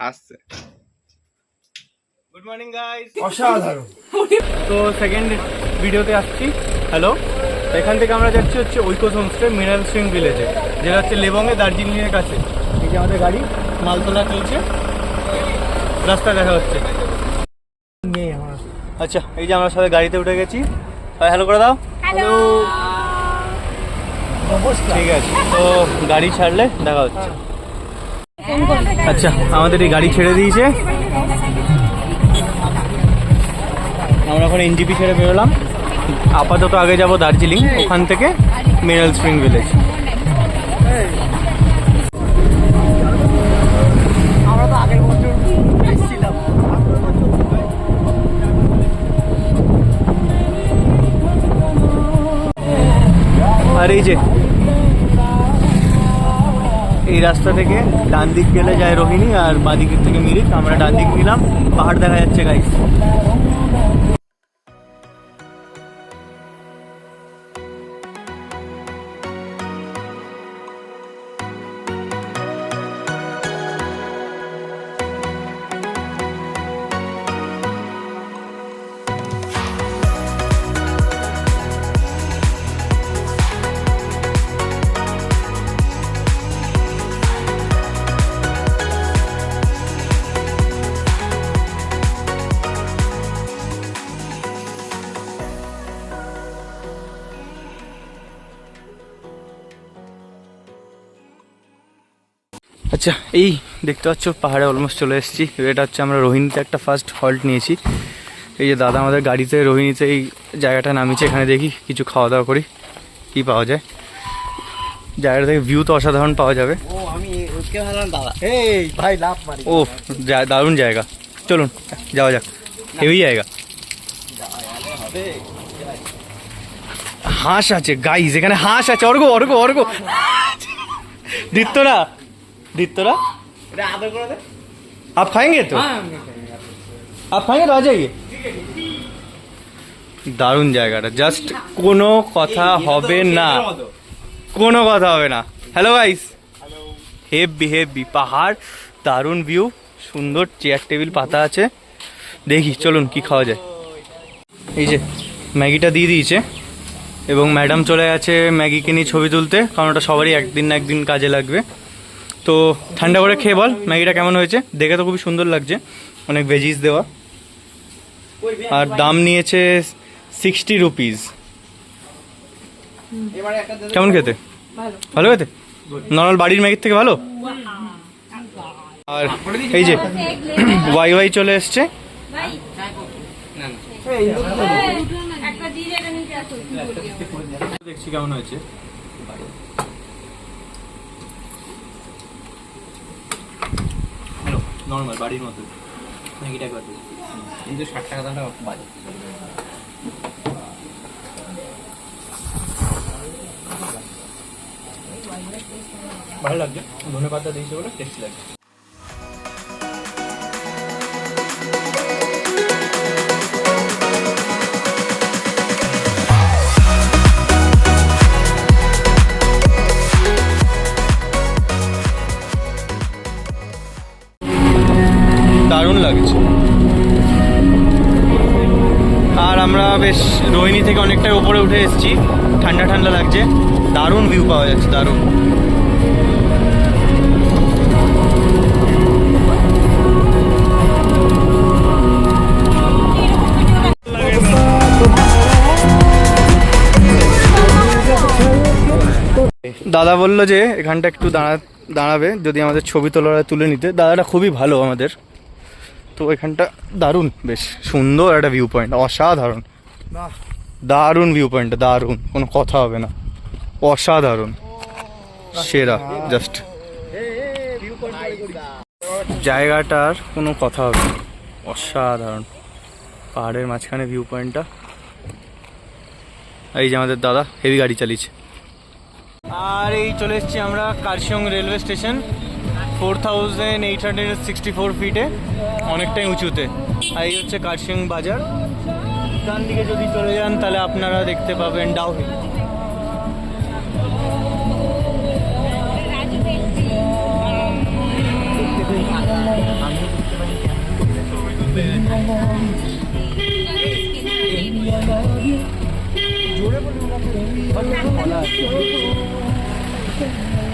আসছে। Good morning guys. অসাধারণ। তো সেকেন্ড ভিডিওতে আসছি। হ্যালো, এখান থেকে আমরা যাচ্ছি হচ্ছে ঐকস হোমস্টে মিনারেল স্প্রিং ভিলেজে, যেটা হচ্ছে লেবংয়ে দার্জিলিংয়ের কাছে। এই যে আমাদের গাড়ি মালতোলা চলছে, রাস্তা দেখা হচ্ছে। আচ্ছা, এই যে আমরা সবাই গাড়িতে উঠে গেছি। হ্যালো করে দাও। হ্যালো, ঠিক আছে। তো গাড়ি ছাড়লে দেখা হচ্ছে। আচ্ছা, আমাদের এই গাড়ি ছেড়ে দিয়েছে, আমরা এখন এনজিপি ছেড়ে বেরোলাম। আপাতত আগে যাব দার্জিলিং, ওখান থেকে মিনারেল স্প্রিং ভিলেজ। আমরা তো আগের বছর এসেছিলাম। আর এই যে এই রাস্তা থেকে ডান দিক গেলে যায় রোহিণী, আর বাঁ দিকের থেকে মিরিক। আমরা ডান দিক নিলাম, পাহাড় দেখা যাচ্ছে গাইস। আচ্ছা, এই দেখতে পাচ্ছ পাহাড়ে অলমোস্ট চলে এসেছি। এটা হচ্ছে আমরা রোহিণীতে একটা ফার্স্ট হল্ট নিয়েছি। এই যে দাদা আমাদের গাড়িতে রোহিণীতে এই জায়গাটা নামিয়েছে। এখানে দেখি কিছু খাওয়া দাওয়া করি, কী পাওয়া যায়। জায়গাটা থেকে ভিউ তো অসাধারণ পাওয়া যাবে। ও দারুণ জায়গা, চলুন যাওয়া যাক। হেভি জায়গা। হাঁস আছে গাইস, এখানে হাঁস আছে। অর্ঘ অর্ঘ অর্ঘ দিত্তরা दित्तरा आप खाएंगे तो आप खाएंगे तो आ जाइए। দারুণ জায়গাটা, জাস্ট কোনো কথা হবে না, কোনো কথা হবে না। হ্যালো গাইস, হেভি হেভি পাহাড়, দারুণ ভিউ, সুন্দর চেয়ার টেবিল পাতা আছে। দেখি চলুন কি খাওয়া যায়। এই যে ম্যাগিটা দিয়ে দিয়েছে, এবং ম্যাডাম চলে গেছে ম্যাগিকে নিয়ে ছবি তুলতে, কারণ ওটা সবারই একদিন না একদিন কাজে লাগবে। তো ঠান্ডা করে খেয়ে বল ম্যাগিটা কেমন হয়েছে। দেখে তো খুবই সুন্দর লাগছে, অনেক ভেজিস দেওয়া, আর দাম নিয়েছে 60 রুপিস। কেমন খেতে? ভালো খেতে, নর্মাল বাড়ির ম্যাগির থেকে ভালো। আর এই যে ওয়াই ওয়াই চলে এসছে। দেখছি কেমন হয়েছে। নর্মাল বাড়ির মতো ম্যাগিটা একবার কিন্তু 60 টাকা দামটা বাজে। ভালো লাগছে, ধনে পাতা দিয়েছে বলে টেস্টি লাগছে। দারুণ লাগছে। আর আমরা বেশ রোহিণী থেকে অনেকটাই উপরে উঠে এসেছি, ঠান্ডা ঠান্ডা লাগছে, দারুণ ভিউ পাওয়া যাচ্ছে, দারুণ। দাদা বললো যে এখানটা একটু দাঁড়াবে যদি আমাদের ছবি তুলে নিতে। দাদাটা খুবই ভালো আমাদের। তো এখানটা দারুণ, বেশ সুন্দর একটা ভিউ পয়েন্ট, অসাধারণ, দারুণ ভিউ পয়েন্ট, দারুণ, কোনো কথা হবে না, অসাধারণ, সেরা, জাস্ট জায়গাটার কোনো কথা হবে না, অসাধারণ। পাহাড়ের মাঝখানে ভিউ পয়েন্টটা। এই যে আমাদের দাদা হেভি গাড়ি চালিয়েছে। আর এই চলে এসেছি আমরা কার্শিয়ং রেলওয়ে স্টেশন, 4864 ফিটে, অনেকটাই উঁচুতে। আর এই হচ্ছে কার্শিয়ং বাজার। ডান দিকে যদি চলে যান তাহলে আপনারা দেখতে পাবেন ডাউহিল।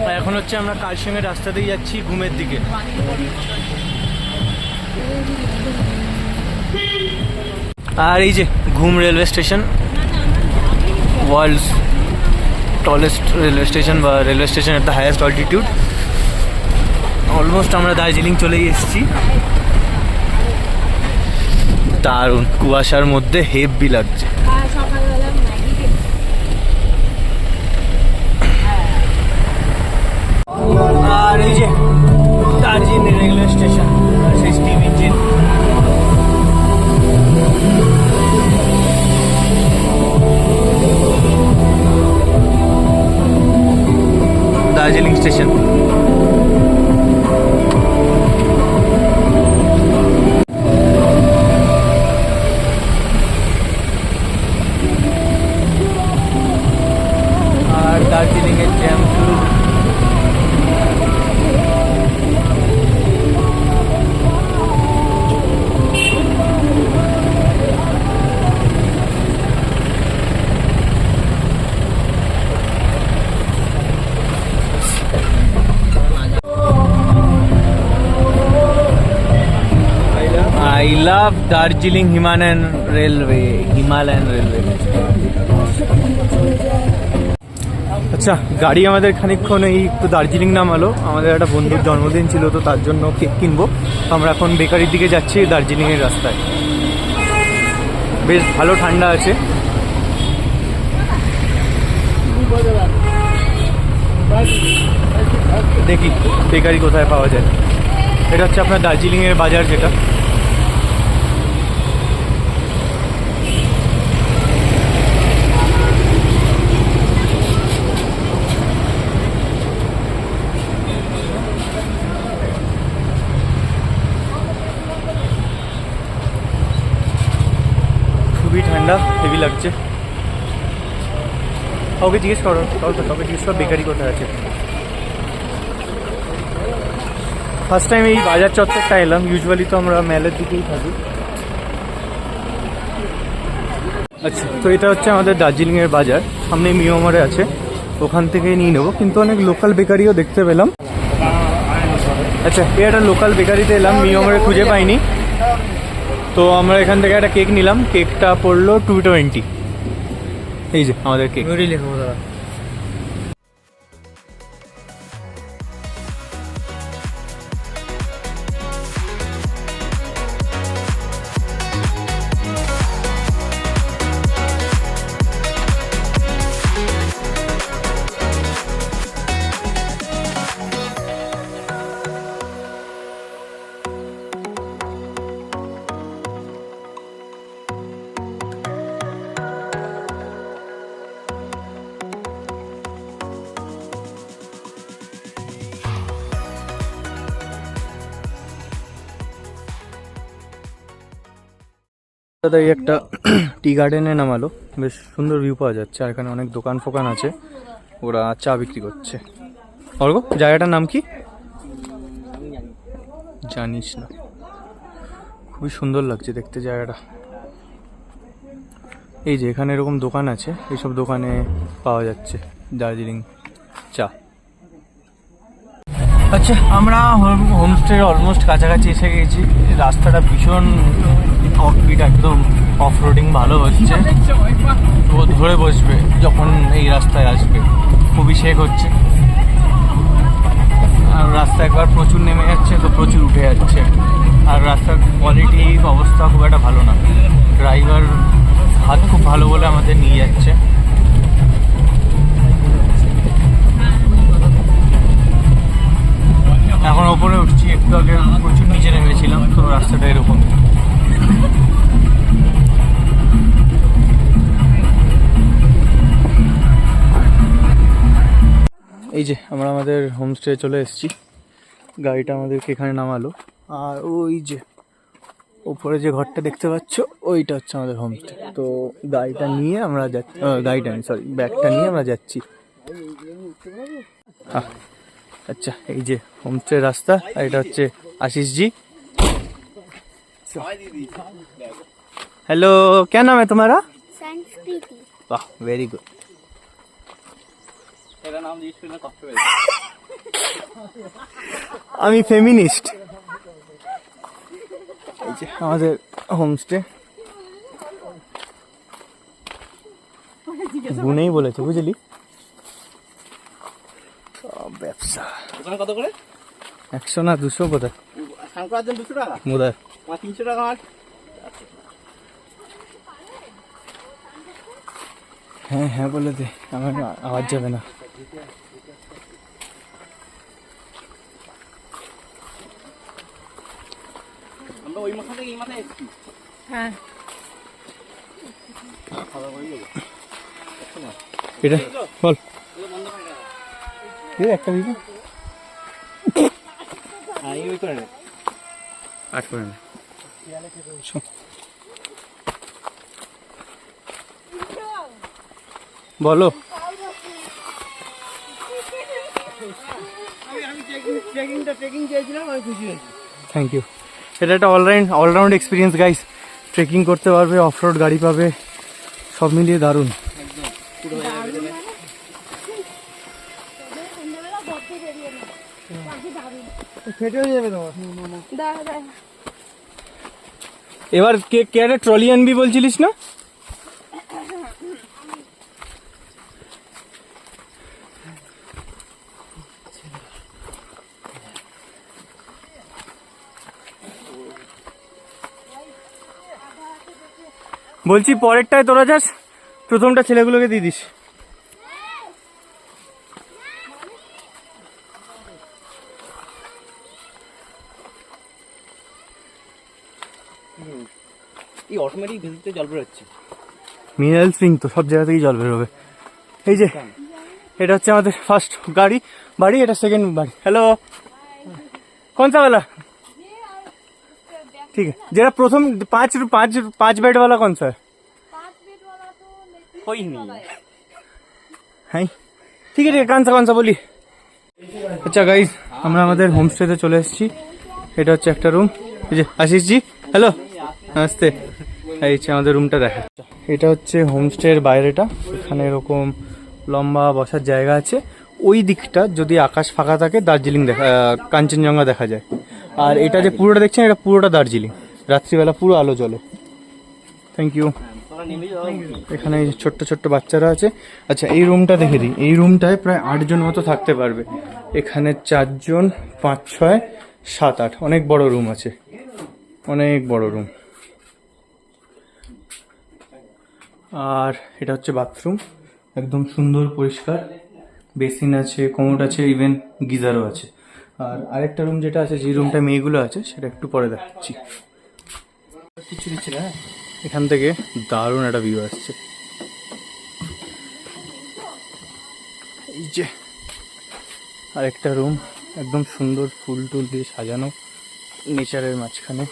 আর এখন হচ্ছে আমরা কালসিংয়ের রাস্তা দিয়ে যাচ্ছি ঘুমের দিকে। আর এই যে Ghum railway station, world's tallest railway station বা railway station at the highest altitude. Almost আমরা দার্জিলিং চলেই এসেছি। দারুণ কুয়াশার মধ্যে হেভি লাগছে। আর এই যে দার্জিলিং রেলওয়ে স্টেশন, সেই স্টিম ইঞ্জিন। দার্জিলিং স্টেশন। আর দার্জিলিং এর জ্যাম শুরু। I love Darjeeling Himalayan Railway. আচ্ছা, গাড়ি আমাদের খানিকক্ষণ এই একটু দার্জিলিং নামালো। আমাদের একটা বন্ধুর জন্মদিন ছিল, তো তার জন্য কেক কিনবো। তো আমরা এখন বেকারির দিকে যাচ্ছি দার্জিলিংয়ের রাস্তায়। বেশ ভালো ঠান্ডা আছে। দেখি বেকারি কোথায় পাওয়া যায়। এটা হচ্ছে আপনার দার্জিলিংয়ের বাজার, যেটা খুবই ঠান্ডা, হেভি লাগছে। কাউকে জিজ্ঞেস করো, কাউকে জিজ্ঞেস করো বেকারি কোথায় আছে। ফার্স্ট টাইম এই বাজার চত্বরটা এলাম। ইউজুয়ালি তো আমরা মেলের দিকেই থাকি। আচ্ছা, তো এটা হচ্ছে আমাদের দার্জিলিংয়ের বাজার। সামনে মিয়ামারে আছে, ওখান থেকেই নিয়ে নেবো। কিন্তু অনেক লোকাল বেকারিও দেখতে পেলাম। আচ্ছা, এই একটা লোকাল বেকারিতে এলাম, মিয়ামারে খুঁজে পাইনি। তো আমরা এখান থেকে একটা কেক নিলাম। কেকটা পড়লো 220। এই যে আমাদের কেক। লেখো দাদা। দাদা এই একটা টি গার্ডেনে নামালো। বেশ সুন্দর ভিউ পাওয়া যাচ্ছে। আর এখানে অনেক দোকান ফোকান আছে, ওরা চা বিক্রি করছে। অর্ঘ, জায়গাটার নাম কি জানিস না? খুবই সুন্দর লাগছে দেখতে জায়গাটা। এই যে এখানে এরকম দোকান আছে, এইসব দোকানে পাওয়া যাচ্ছে দার্জিলিং চা। আচ্ছা, আমরা হোমস্টের অলমোস্ট কাছাকাছি এসে গেছি। রাস্তাটা ভীষণ অফবিট, একদম অফ রোডিং ভালো হচ্ছে। তো ধরে বসবে যখন এই রাস্তায় আসবে, খুবই শেক হচ্ছে। আর রাস্তা একবার প্রচুর নেমে যাচ্ছে, তো প্রচুর উঠে যাচ্ছে। আর রাস্তার কোয়ালিটি অবস্থা খুব একটা ভালো না। ড্রাইভার হাত খুব ভালো বলে আমাদের নিয়ে যাচ্ছে। এখন ওপরে উঠছি, একটু আগে প্রচুর নিচে নেমেছিলাম। তো রাস্তাটা এরকম। এই যে আমরা আমাদের হোমস্টে চলে এসেছি। গাড়িটা আমাদেরকে এখানে নামালো। আর ওই যে ওপরে যে ঘরটা দেখতে পাচ্ছ, ওইটা হচ্ছে আমাদের হোমস্টে। তো গাড়িটা নিয়ে আমরা যাচ্ছি, ব্যাগটা নিয়ে আমরা যাচ্ছি। अच्छा এই যে হোমস্টে রাস্তা আর এটা হচ্ছে आशीष जी। हेलो, क्या नाम है तुम्हारा? संस्कृति। वाह, वेरी गुड। আমি ফেমিনিস্ট। এই যে আমাদের হোমস্টে গুনেই বলেছে, বুঝলি? ব্যবসা কত করে? 100 না 200 বোধহয়। 200 টাকা বোধহয় 300 টাকা। হ্যাঁ হ্যাঁ বলে দে, আমার আওয়াজ যাবে না। আমরা ওই মাথা থেকে এই মাথায় এসেছি। হ্যাঁ এটা বল একটা দিবি। ওই করে নে, 8 করে নে। বলো। ট্রেকিং চেয়েছিলাম, আমি খুশি হয়েছি। Thank you. এটা একটা অলরাউন্ড এক্সপিরিয়েন্স গাইস। ট্রেকিং করতে পারবে, অফরোড গাড়ি পাবে, সব মিলিয়ে দারুণ। এবার কে একটা ট্রলি আনবি বলছিলিস না? বলছি পরেরটায় তোরা যাস, প্রথমটা ছেলেগুলোকে দিয়ে দিস। এই অটোমেটিক ভেতরতে জল বেরোচ্ছে। মিনারেল স্প্রিং তো সব জায়গা থেকেই জল বেরোবে। এই যে এটা হচ্ছে আমাদের ফার্স্ট বাড়ি, এটা সেকেন্ড বাড়ি। হ্যালো, কোন সা वाला? ठीक है, जरा प्रथम 5 बेड वाला कौन सा है? 5 बेड वाला तो कोई नहीं হ্যাঁ ঠিক আছে, কौन सा বলি। আচ্ছা গাইজ, আমরা আমাদের হোমস্টেতে চলে এসেছি। এটা হচ্ছে একটা রুম। এই যে আশিস জি, হ্যালো, নমস্তে। এই হচ্ছে আমাদের রুমটা দেখা। এটা হচ্ছে হোমস্টের বাইরেটা। এখানে এরকম লম্বা বসার জায়গা আছে। ওই দিকটা যদি আকাশ ফাঁকা থাকে দার্জিলিং কাঞ্চনজঙ্ঘা দেখা যায়। আর এটা যে পুরোটা দেখছেন, এটা পুরোটা দার্জিলিং। রাত্রিবেলা পুরো আলো জ্বলে। Thank you. এখানে ছোট্ট ছোট্ট বাচ্চারা আছে। আচ্ছা, এই রুমটা দেখে দিই। এই রুমটায় প্রায় 8 জন মতো থাকতে পারবে। এখানে 4 জন, 5, 6, 7, 8, অনেক বড় রুম আছে, অনেক বড় রুম। আর এটা হচ্ছে বাথরুম, একদম সুন্দর পরিষ্কার। বেসিন আছে, কমোড আছে, ইভেন গিজারও আছে। আর আরেকটা রুম যেটা আছে, যে রুমটা মেয়েগুলো আছে, সেটা একটু পরে দেখাচ্ছি। কিছু দিচ্ছে না, এখান থেকে দারুণ একটা ভিউ আসছে। এই যে আরেকটা রুম, একদম সুন্দর ফুল টুল দিয়ে সাজানো, নেচারের মাঝখানে।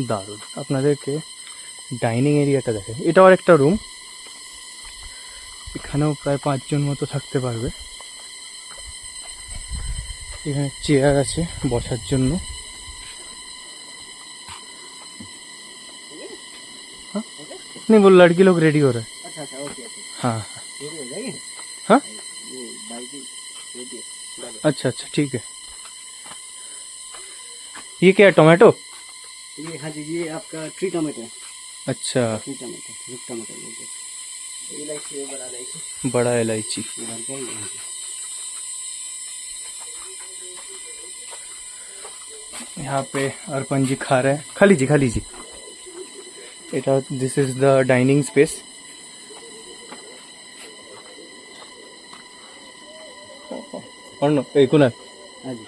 দারুণ। আপনাদেরকে ডাইনিং এরিয়াটা দেখে, এটাও আরেকটা রুম। এখানেও প্রায় 5 জন মতো থাকতে পারবে। এখানে চেয়ার আছে বসার জন্য। नहीं वो लड़की लोग रेडी हो रहे हैं। अच्छा अच्छा, ओके ओके, हाँ ये हो जाएगी। हाँ ये बाइक रेडी है। अच्छा अच्छा ठीक है। ये क्या है, टोमेटो? ये हाँ जी, ये आपका ट्री टमाटो है। अच्छा, ट्री टमाटो, रुक टमाटो बोलते हैं। इलायची है, बड़ा इलायची, बड़ा इलायची। ये भर के ही है। यहाँ पे अर्पण जी खा रहे हैं। खा लीजिए। এটা this is the dining space. অন্য এই কোনায় हाँ जी,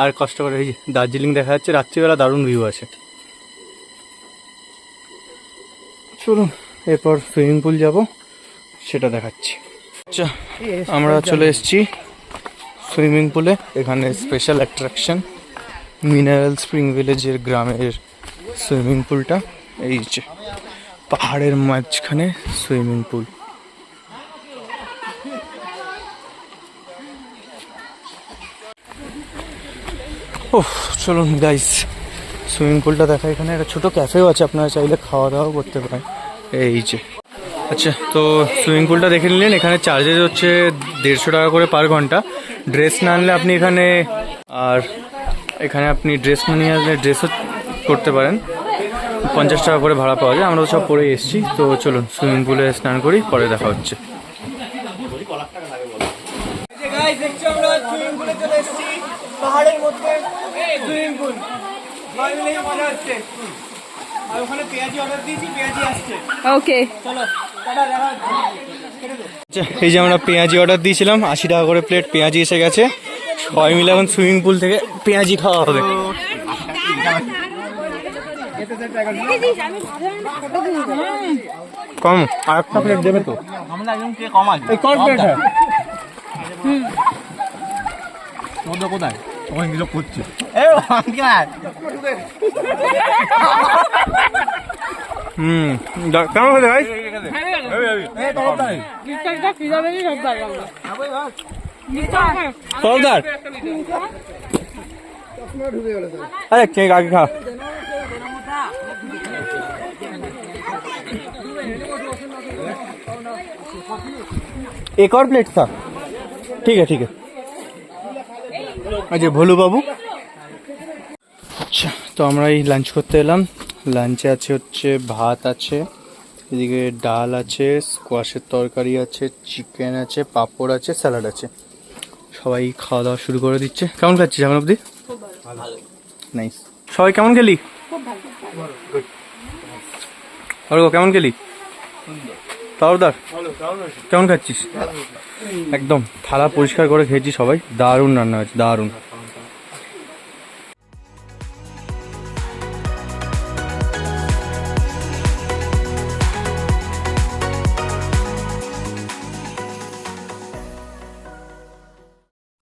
আর কষ্ট করে এই যে দার্জিলিং দেখা যাচ্ছে। রাত্রিবেলা দারুণ ভিউ আছে। চলুন এরপর সুইমিং পুল যাব, সেটা দেখাচ্ছি। আচ্ছা, আমরা চলে এসেছি সুইমিং পুলে। এখানে স্পেশাল অ্যাট্রাকশন মিনারেল স্প্রিং ভিলেজের গ্রামের সুইমিং পুলটা। এই যে পাহাড়ের মাঝখানে সুইমিং পুল। ওহ, চলুন গাইস সুইমিং পুলটা দেখা, এখানে একটা ছোটো ক্যাফেও আছে, আপনারা চাইলে খাওয়া দাওয়াও করতে পারেন। এই যে আচ্ছা, তো সুইমিং পুলটা দেখে নিলেন। এখানে চার্জেস হচ্ছে 150 টাকা করে পার ঘন্টা। ড্রেস না আনলে আপনি এখানে, আর এখানে আপনি ড্রেস না নিয়ে আসলে ড্রেসও করতে পারেন। 50 টাকা করে ভাড়া পাওয়া যায়। আমরা তো সব পরে এসেছি, তো চলুন সুইমিং পুলে স্নান করি, পরে দেখা হচ্ছে। পাহাড়ের মধ্যে সুইমিং পুল, মজা হচ্ছে। আর ওখানে পেঁয়াজি অর্ডার দিয়েছি, পেঁয়াজি আসছে। ওকে, চলো টাটা, দেখা হচ্ছে। এই যে আমরা পেঁয়াজি অর্ডার দিয়েছিলাম, 80 টাকা করে প্লেট পেঁয়াজি এসে গেছে। সবাই মিলে এখন সুইমিং পুল থেকে পেঁয়াজি খাওয়া হবে। কম আর একটা প্লেট দেবে তো? আমরা একদম কে কম আছে? এই কম প্লেট হ্যাঁ। তোমরা কোথায়? ওখানে কিছু করছে। এই আঙ্কেল কেমন হলো ভাই? সরদার আরে কেক আগে খা। एक और प्लेट था, ठीक है ठीक है। আচ্ছা ভোলু বাবু, আচ্ছা তো আমরা এই লাঞ্চ করতে এলাম। লাঞ্চে আছে হচ্ছে ভাত আছে, এদিকে ডাল আছে, স্কোয়াশের তরকারি আছে, চিকেন আছে, পাঁপড় আছে, স্যালাড আছে। সবাই খাওয়া দাওয়া শুরু করে দিচ্ছে। কেমন খাচ্ছিস এখন অবধি? নাইস। সবাই কেমন খেলি? কেমন খেলি? তাওদার কেমন খাচ্ছিস? একদম থালা পরিষ্কার করে খেয়েছি সবাই। দারুণ রান্না হয়েছে, দারুণ।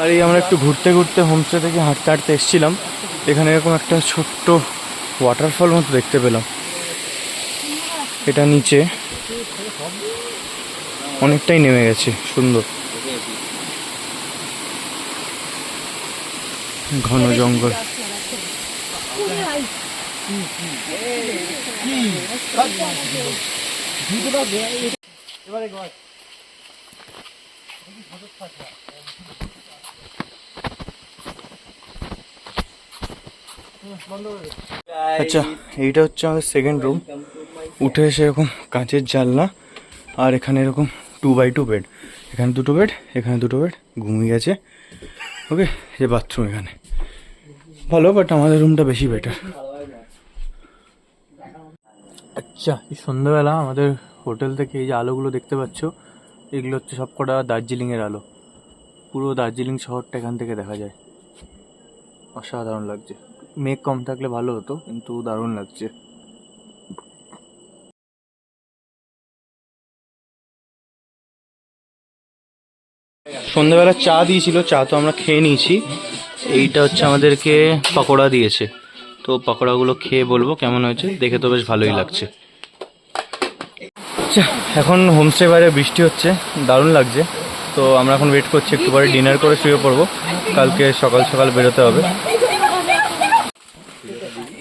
আর এই আমরা একটু ঘুরতে ঘুরতে হোমস্টে থেকে হাঁটতে হাঁটতে এসেছিলাম। এখানে এরকম একটা ছোট্ট ওয়াটারফল মতো দেখতে পেলাম। এটা নিচে অনেকটাই নেমে গেছে, সুন্দর ঘন জঙ্গল। আচ্ছা এইটা হচ্ছে আমাদের সেকেন্ড রুম। উঠে এসে এরকম কাঁচের জানলা, আর এখানে এরকম 2x2 বেড। এখানে 2টো বেড, এখানে 2টো বেড, ঘুমিয়ে গেছে। ওকে, এই বাথরুম এখানে ভালো, বাট আমাদের রুমটা বেশি বেটার। আচ্ছা এই সন্ধ্যাবেলা আমাদের হোটেল থেকে এই যে আলোগুলো দেখতে পাচ্ছ, এগুলো হচ্ছে সব কটা দার্জিলিংয়ের আলো। পুরো দার্জিলিং শহরটা এখান থেকে দেখা যায়। অসাধারণ লাগছে। মেঘ কম থাকলে ভালো হতো, কিন্তু দারুণ লাগছে। সন্ধ্যাবেলা চা দিয়েছিল, চা তো আমরা খেয়ে নিয়েছি। এইটা হচ্ছে আমাদেরকে পকোড়া দিয়েছে, তো পকোড়াগুলো খেয়ে বলবো কেমন হয়েছে। দেখে তো বেশ ভালোই লাগছে। আচ্ছা এখন হোমস্টে বাইরে বৃষ্টি হচ্ছে, দারুণ লাগছে। তো আমরা এখন ওয়েট করছি, একটু পরে ডিনার করে শুয়ে পড়বো, কালকে সকাল সকাল বেরোতে হবে।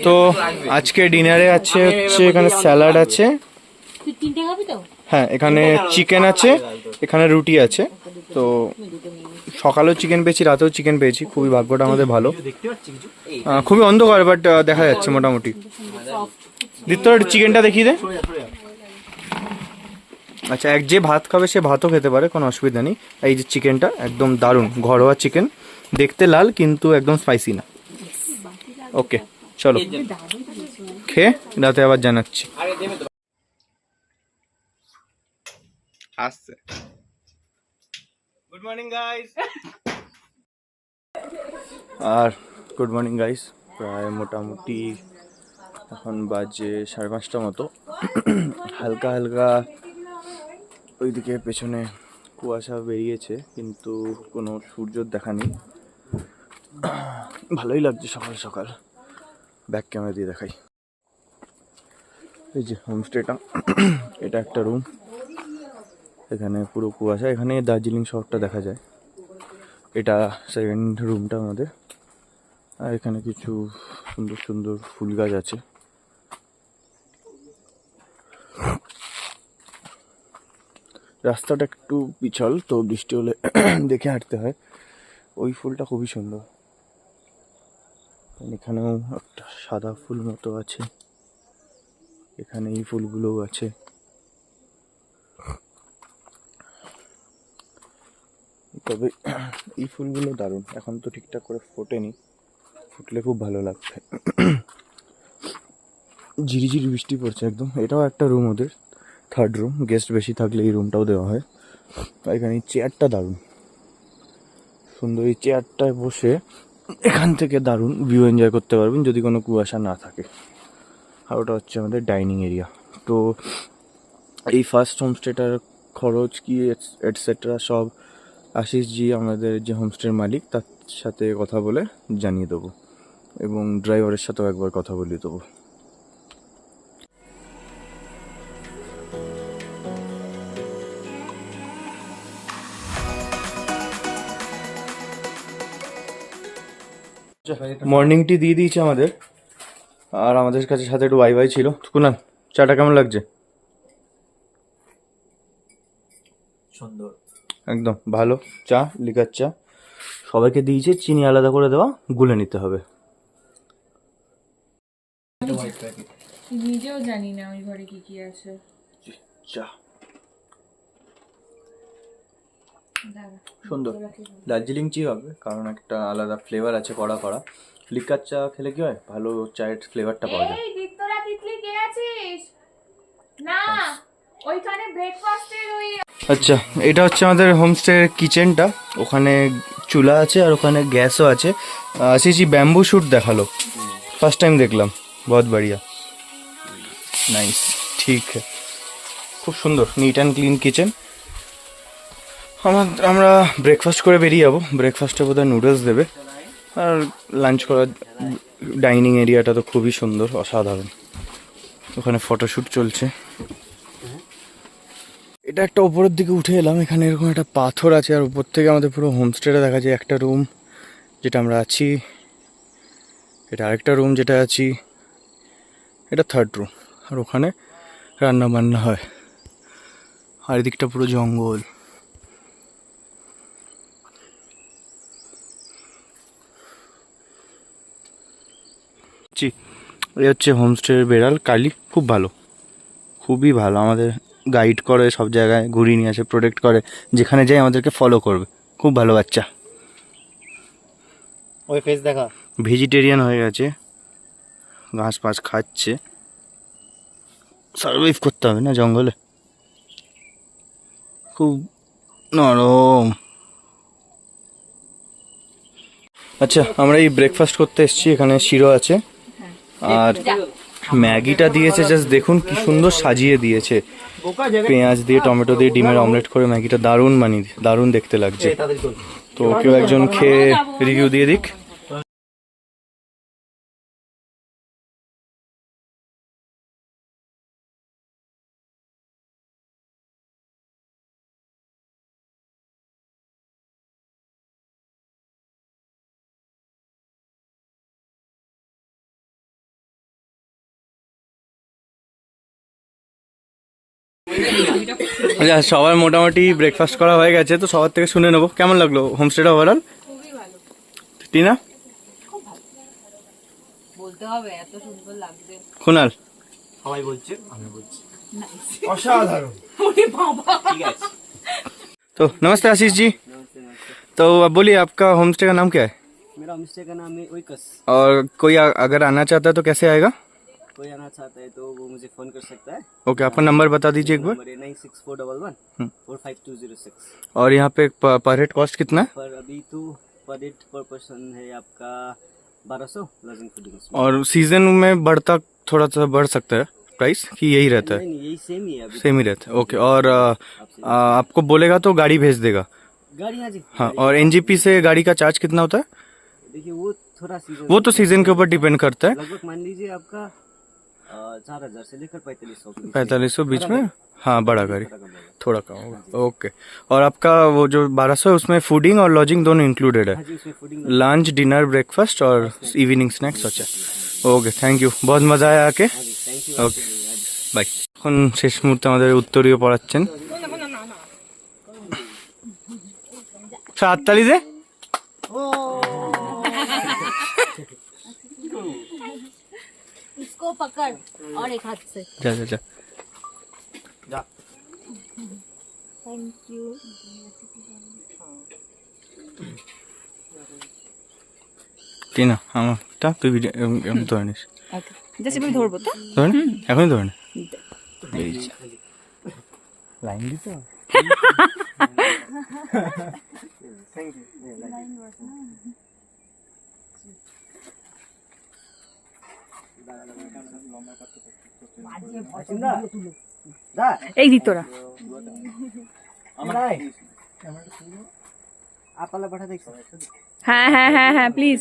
তো আজকে ডিনারে আছে হচ্ছে এখানে স্যালাড আছে, হ্যাঁ এখানে চিকেন আছে, এখানে রুটি আছে। তো সকালেও চিকেন পেয়েছি, রাতেও চিকেন পেয়েছি। খুবই ভাগ্যটা আমাদের ভালো। খুবই অন্ধকার, বাট দেখা যাচ্ছে মোটামুটি। দিত্য চিকেনটা দেখিয়ে দে। আচ্ছা এক যে ভাত খাবে সে ভাতও খেতে পারে, কোনো অসুবিধা নেই। এই যে চিকেনটা একদম দারুণ, ঘরোয়া চিকেন, দেখতে লাল কিন্তু একদম স্পাইসি না। ওকে চলো খেয়ে রাতে আবার জানাচ্ছি। আসছে গুড মর্নিং গাইস। আর গুড মর্নিং গাইস, প্রায় মোটামুটি এখন বাজে 5:30 মতো। হালকা হালকা ওইদিকে পেছনে কুয়াশা বেরিয়েছে, কিন্তু কোনো সূর্যর দেখা নেই। ভালোই লাগছে সকাল সকাল। ব্যাক ক্যামেরা দিয়ে দেখাই। এই যে হোমস্টেটা, এটা একটা রুম, এখানে পুরো কুয়াশা, এখানে দার্জিলিং শহরটা দেখা যায়। এটা সেকেন্ড রুমটা আমাদের। আর এখানে কিছু সুন্দর সুন্দর ফুল গাছ আছে। রাস্তাটা একটু পিছল, তো বৃষ্টি হলে দেখে হাঁটতে হয়। ওই ফুলটা খুবই সুন্দর। এখানেও একটা সাদা ফুল মতো আছে, এখানে এই ফুলগুলোও আছে। তবে এই ফুলগুলো দারুণ, এখন তো ঠিকঠাক করে ফোটেনি, ফুটলে খুব ভালো লাগবে। ঝিরিঝিরি বৃষ্টি পড়ছে একদম। এটাও একটা রুম ওদের, থার্ড রুম। গেস্ট বেশি থাকলে এই রুমটাও দেওয়া হয়। এখানে এই চেয়ারটা দারুণ সুন্দর। এই চেয়ারটায় বসে এখান থেকে দারুণ ভিউ এনজয় করতে পারবেন যদি কোনো কুয়াশা না থাকে। আর ওটা হচ্ছে আমাদের ডাইনিং এরিয়া। তো এই ফার্স্ট হোমস্টেটার খরচ কি এটসেট্রা সব আশিসজি, আমাদের যে হোমস্টের মালিক, তার সাথে কথা বলে জানিয়ে দেবো, এবং ড্রাইভারের সাথেও একবার কথা বলিয়ে দেবো। মর্নিং টি দিয়ে দিয়েছে আমাদের, আর আমাদের কাছে সাথে একটু ওয়াইফাই ছিল। কুনাল, চাটা কেমন লাগছে? সুন্দর, একদম ভালো চা, লিকার চা। সবাইকে দিয়েছে, চিনি আলাদা করে দেওয়া, গুলে নিতে হবে। নিজেও জানি না ওই ঘরে কি কি আছে। চা সুন্দর, দার্জিলিং চি হবে, কারণ একটা আলাদা ফ্লেভার আছে কড়া কড়া। লিকার চা খেলে কি হয়, ভালো চায়ের ফ্লেভারটা পাওয়া যায়। এই দীপ্তরা তিতলি কে আছিস? না, ওইখানে ব্রেকফাস্টের ওই আচ্ছা, এটা হচ্ছে আমাদের হোমস্টের কিচেনটা। ওখানে চুলা আছে আর ওখানে গ্যাসও আছে। আশিসজি ব্যাম্বু শুট দেখালো, ফার্স্ট টাইম দেখলাম। বহুত বাড়িয়া, নাইস, ঠিক, খুব সুন্দর, নিট অ্যান্ড ক্লিন কিচেন। আমরা ব্রেকফাস্ট করে বেরিয়ে যাবো। ব্রেকফাস্টে বোধহয় নুডলস দেবে, আর লাঞ্চ করার ডাইনিং এরিয়াটা তো খুবই সুন্দর, অসাধারণ। ওখানে ফটোশ্যুট চলছে। এটা একটা ওপরের দিকে উঠে এলাম, এখানে এরকম একটা পাথর আছে, আর উপর থেকে আমাদের পুরো হোমস্টেটা দেখা যায়। একটা রুম যেটা আমরা আছি, এটা আরেকটা রুম যেটা আছি, এটা থার্ড রুম, আর ওখানে রান্না বান্না হয়। আর এদিকটা পুরো জঙ্গল। এই হচ্ছে হোমস্টের বেড়াল কালি, খুব ভালো, খুবই ভালো। আমাদের গাইড করে, সব জায়গায় ঘুরিয়ে নিয়ে আসে, প্রোটেক্ট করে, যেখানে যাই আমাদেরকে ফলো করবে। খুব ভালো বাচ্চা। ওই ফেস দেখা, ভেজিটেরিয়ান হয়ে গেছে, ঘাস ফাঁস খাচ্ছে। সার্ভাইভ করতে হবে না জঙ্গলে, খুব নরম। আচ্ছা, আমরা এই ব্রেকফাস্ট করতে এসেছি। এখানে শিরো আছে, আর ম্যাগিটা দিয়েছে, জাস্ট দেখুন কি সুন্দর সাজিয়ে দিয়েছে। পেঁয়াজ দিয়ে, টমেটো দিয়ে, ডিমের অমলেট করে ম্যাগিটা দারুণ বানিয়ে, দারুণ দেখতে লাগছে। তো কেউ একজন খেয়ে রিভিউ দিয়ে দিক। আচ্ছা, সবার মোটামুটি ব্রেকফাস্ট করা হয়ে গেছে, তো সবার থেকে শুনে নেবো কেমন লাগলো হোমস্টেটা ওভারঅল। খুবই ভালো, টিনা, বলতে হবে এত সুন্দর লাগবে। কুনাল, সবাই বলছে, আমি বলছি অসাধারণ। ওরে বাবা, ঠিক আছে। तो नमस्ते आशीष जी। नमस्ते नमस्ते। तो अब बोलिए, आपका होम स्टे का नाम क्या है, मेरा होमस्टे का नाम है ओइकस। और कोई अगर आना चाहता है तो कैसे आएगा? कोई आना चाहता है तो वो मुझे फोन कर सकता है। ओके, आपका नंबर बता दीजिए एक बार। नंबर है 9641145206। और यहाँ पे पर हेड कॉस्ट कितना है? पर अभी तो पर हेड पर पर्सन है आपका 1200 लॉजिंग फूडिंग। और सीजन में बढ़ता, थोड़ा सा बढ़ सकता है प्राइस, कि यही रहता है? नहीं यही सेम ही है अभी। सेम ही रहता है, ओके। और आपको बोलेगा तो गाड़ी भेज देगा? गाड़ी हाँ जी। हाँ, और एनजीपी से गाड़ी का चार्ज कितना होता है? देखिए वो थोड़ा सीजन, वो तो सीजन के ऊपर डिपेंड करता है। लगभग मान लीजिए आपका 4,000 से लेकर 4500 के बीच में। 4500 बीच में, हाँ बड़ा गाड़ी थोड़ा कम होगा। थोड़ा कम होगा। ओके, और आपका वो जो 1200 है उसमें फूडिंग और लॉजिंग दोनों इंक्लूडेड है? हाँ जी, उसमें फूडिंग लंच, डिनर, ब्रेकफास्ट और इवनिंग স্ন্যাক্স আছে। ওকে, থ্যাংক ইউ, বহুত মজা আয়া আকে। हाँ जी, थैंक यू। Okay bye. এখন শেষ মুহূর্তে আমাদের উত্তরীয় পড়াচ্ছেন। হাততালি দে। इसको पकड़ और एक हाथ से। যা যা যা। Thank you. টিনা আমারটা তুই ভিডিও ধরে নিস। जैसे मैं धरबो तो ধরে নে, এখনই ধরে নে। লাইন দিতে হবে। এই দি তোরা आप वाला बैठा देख। হ্যাঁ হ্যাঁ হ্যাঁ হ্যাঁ প্লিজ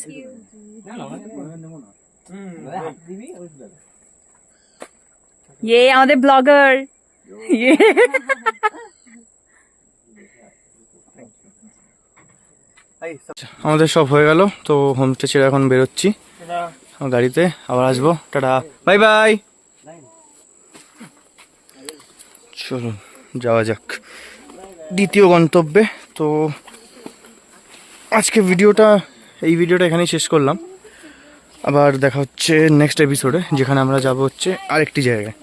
ये আমাদের ব্লগার ये আমাদের সব হয়ে গেল, তো হোমস্টে ছেড়ে এখন বেরোচ্ছি গাড়িতে, আবার আসবো। Tata, bye bye. চলুন যাওয়া যাক দ্বিতীয় গন্তব্যে। তো আজকে এই ভিডিওটা এখানেই শেষ করলাম। আবার দেখা হচ্ছে নেক্সট এপিসোডে, যেখানে আমরা যাব হচ্ছে আরেকটি জায়গায়।